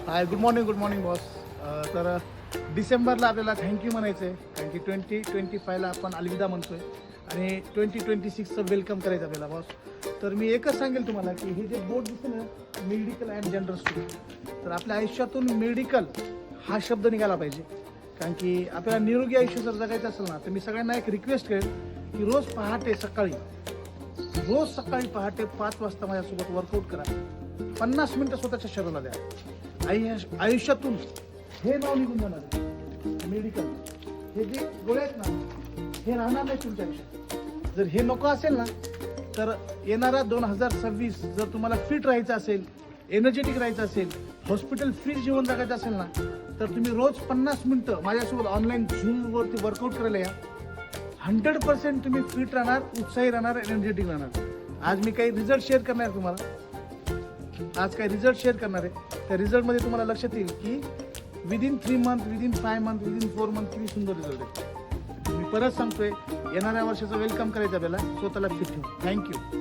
हाय, good morning boss. तर डिसेंबरला आपल्याला थँक्यू म्हणायचं आहे, कारण की 2025ला आपण अलविदा म्हणतोय आणि 2026चं वेलकम करायचं आपल्याला बॉस. तर मी एकच सांगेल तुम्हाला की हे जे बोर्ड दिसतं ना, मेडिकल अँड जनरल स्टोर, तर आपल्या आयुष्यातून मेडिकल हा शब्द निघाला पाहिजे. कारण की आपल्याला निरोगी आयुष्य जर जगायचं असेल ना, तर मी सगळ्यांना एक रिक्वेस्ट करेल की रोज पहाटे पहाटे 5 वाजता माझ्यासोबत वर्कआउट करा. 50 मिनटं स्वतःच्या शरीराला द्या. आयुष्यातून हे नाव निघून जाणार आहे मेडिकल. हे जे गोळे आहेत ना, हे राहणार नाही तुमच्या आयुष्यात. जर हे नको असेल ना, तर येणारा 2026 जर तुम्हाला फिट राहायचं असेल, एनर्जेटिक राहायचं असेल, हॉस्पिटल फ्री जीवन जगायचं असेल ना, तर तुम्ही रोज 50 मिनटं माझ्यासोबत ऑनलाईन झूमवरती वर्कआउट करायला या. 100% तुम्ही फिट राहणार, उत्साही राहणार, एनर्जेटिक राहणार. आज मी काही रिझल्ट शेअर करणार आहे तुम्हाला. त्या रिझल्टमध्ये तुम्हाला लक्षात येईल की within 3 month, within 5 month, within 4 month किती सुंदर रिझल्ट आहे. मी परत सांगतोय, येणाऱ्या वर्षाचं वेलकम करायचं आपल्याला, स्वतःला फिट ठेवून. थँक्यू.